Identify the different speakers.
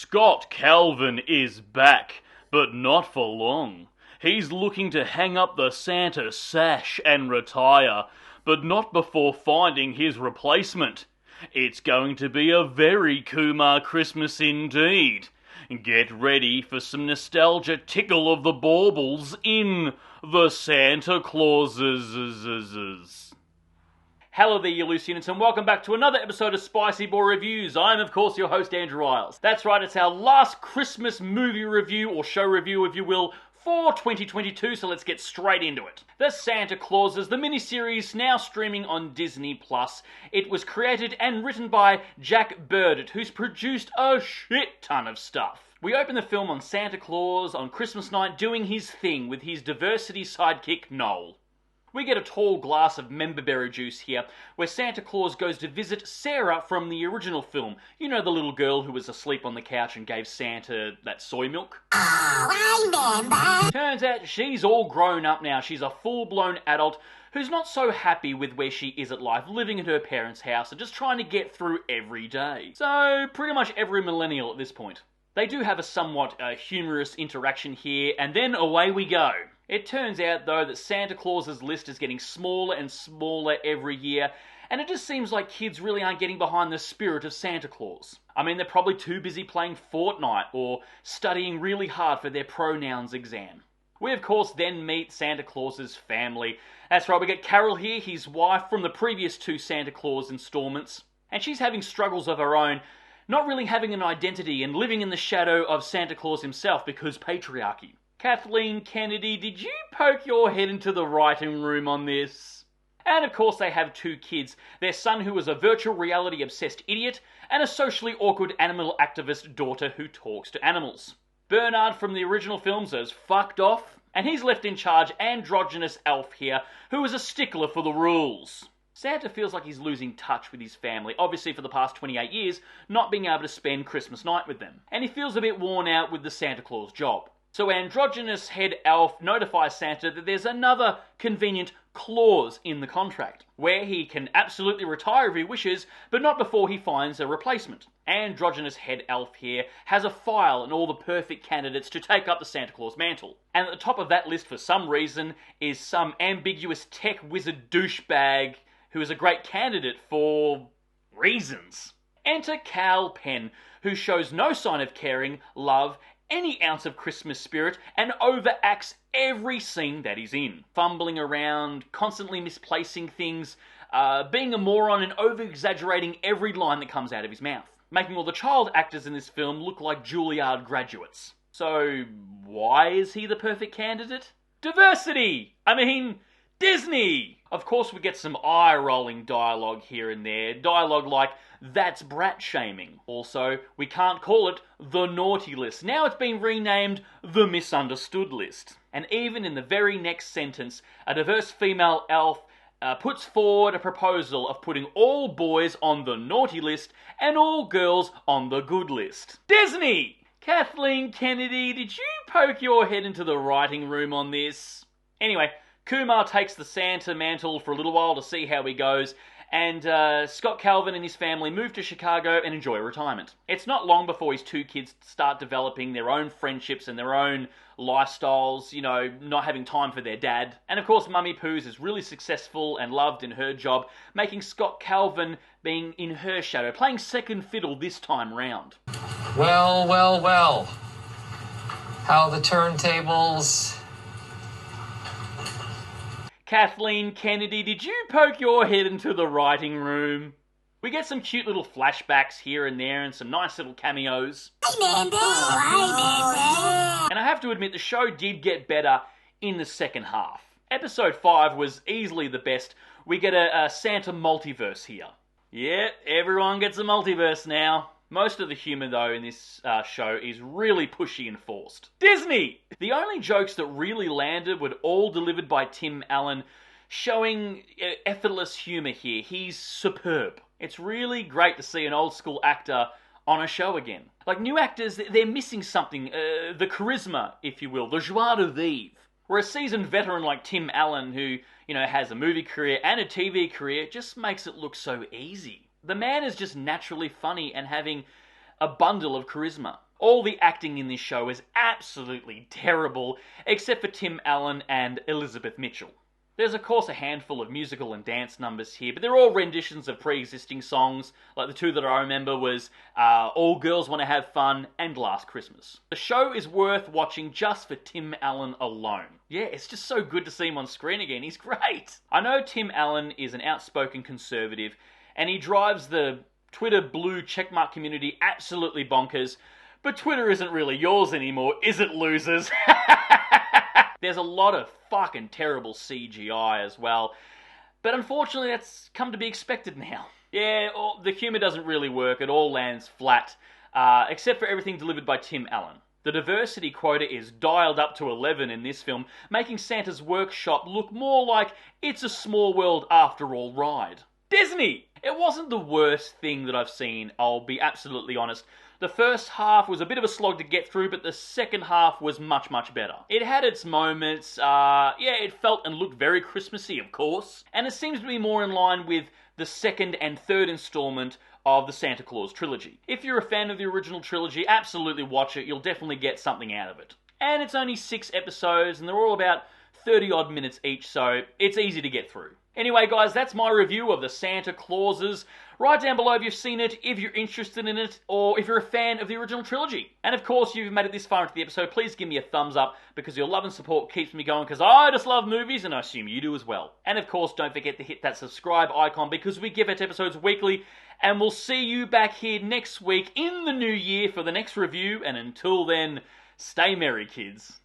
Speaker 1: Scott Calvin is back, but not for long. He's looking to hang up the Santa sash and retire, but not before finding his replacement. It's going to be a very Kumar Christmas indeed. Get ready for some nostalgia tickle of the baubles in the Santa Clauses. Hello there, you loose units, and welcome back to another episode of Spicy Boy Reviews. I'm, of course, your host, Andrew Isles. That's right, it's our last Christmas movie review, or show review, if you will, for 2022, so let's get straight into it. The Santa Clauses, the miniseries now streaming on Disney+. It was created and written by Jack Burdett, who's produced a shit ton of stuff. We open the film on Santa Claus on Christmas night doing his thing with his diversity sidekick, Noel. We get a tall glass of memberberry juice here, where Santa Claus goes to visit Sarah from the original film. You know, the little girl who was asleep on the couch and gave Santa that soy milk? Oh, I remember. Turns out she's all grown up now. She's a full-blown adult who's not so happy with where she is at life, living in her parents' house and just trying to get through every day. So, pretty much every millennial at this point. They do have a somewhat humorous interaction here, and then away we go. It turns out, though, that Santa Claus's list is getting smaller and smaller every year, and it just seems like kids really aren't getting behind the spirit of Santa Claus. I mean, they're probably too busy playing Fortnite or studying really hard for their pronouns exam. We, of course, then meet Santa Claus's family. That's right, we get Carol here, his wife, from the previous two Santa Claus installments, and she's having struggles of her own, not really having an identity and living in the shadow of Santa Claus himself because patriarchy. Kathleen Kennedy, did you poke your head into the writing room on this? And of course they have two kids, their son who is a virtual reality obsessed idiot, and a socially awkward animal activist daughter who talks to animals. Bernard from the original films is fucked off, and he's left in charge androgynous elf here, who is a stickler for the rules. Santa feels like he's losing touch with his family, obviously for the past 28 years, not being able to spend Christmas night with them. And he feels a bit worn out with the Santa Claus job. So androgynous head elf notifies Santa that there's another convenient clause in the contract, where he can absolutely retire if he wishes, but not before he finds a replacement. Androgynous head elf here has a file and all the perfect candidates to take up the Santa Claus mantle. And at the top of that list, for some reason, is some ambiguous tech wizard douchebag who is a great candidate for reasons. Enter Kal Penn, who shows no sign of caring, love, any ounce of Christmas spirit, and overacts every scene that he's in. Fumbling around, constantly misplacing things, being a moron and over-exaggerating every line that comes out of his mouth. Making all the child actors in this film look like Juilliard graduates. So, why is he the perfect candidate? Diversity! I mean, Disney! Of course we get some eye-rolling dialogue here and there. Dialogue like, that's brat-shaming. Also, we can't call it the naughty list. Now it's been renamed the misunderstood list. And even in the very next sentence, a diverse female elf puts forward a proposal of putting all boys on the naughty list and all girls on the good list. Disney! Kathleen Kennedy, did you poke your head into the writing room on this? Anyway, Kumar takes the Santa mantle for a little while to see how he goes, and Scott Calvin and his family move to Chicago and enjoy retirement. It's not long before his two kids start developing their own friendships and their own lifestyles, you know, not having time for their dad. And of course, Mummy Poos is really successful and loved in her job, making Scott Calvin being in her shadow, playing second fiddle this time round.
Speaker 2: Well. How the turntables...
Speaker 1: Kathleen Kennedy, did you poke your head into the writing room? We get some cute little flashbacks here and there and some nice little cameos. And I have to admit, the show did get better in the second half. Episode 5 was easily the best. We get a Santa multiverse here. Yeah, everyone gets a multiverse now. Most of the humour, though, in this show is really pushy and forced. Disney! The only jokes that really landed were all delivered by Tim Allen, showing effortless humour here. He's superb. It's really great to see an old school actor on a show again. Like, new actors, they're missing something. The charisma, if you will. The joie de vivre. Where a seasoned veteran like Tim Allen, who, you know, has a movie career and a TV career, just makes it look so easy. The man is just naturally funny and having a bundle of charisma. All the acting in this show is absolutely terrible, except for Tim Allen and Elizabeth Mitchell. There's of course a handful of musical and dance numbers here, but they're all renditions of pre-existing songs, like the two that I remember was All Girls Want to Have Fun and Last Christmas. The show is worth watching just for Tim Allen alone. Yeah, it's just so good to see him on screen again, he's great! I know Tim Allen is an outspoken conservative, and he drives the Twitter blue checkmark community absolutely bonkers, but Twitter isn't really yours anymore, is it, losers? There's a lot of fucking terrible CGI as well, but unfortunately that's come to be expected now. Yeah, the humour doesn't really work, it all lands flat, except for everything delivered by Tim Allen. The diversity quota is dialed up to 11 in this film, making Santa's Workshop look more like It's a Small World After All ride. Disney! It wasn't the worst thing that I've seen, I'll be absolutely honest. The first half was a bit of a slog to get through, but the second half was much, much better. It had its moments, it felt and looked very Christmassy, of course, and it seems to be more in line with the second and third installment of the Santa Claus trilogy. If you're a fan of the original trilogy, absolutely watch it, you'll definitely get something out of it. And it's only 6 episodes, and they're all about 30-odd minutes each, so it's easy to get through. Anyway, guys, that's my review of the Santa Clauses. Write down below if you've seen it, if you're interested in it, or if you're a fan of the original trilogy. And of course, if you've made it this far into the episode, please give me a thumbs up, because your love and support keeps me going, because I just love movies, and I assume you do as well. And of course, don't forget to hit that subscribe icon, because we give out episodes weekly, and we'll see you back here next week in the new year for the next review, and until then, stay merry, kids.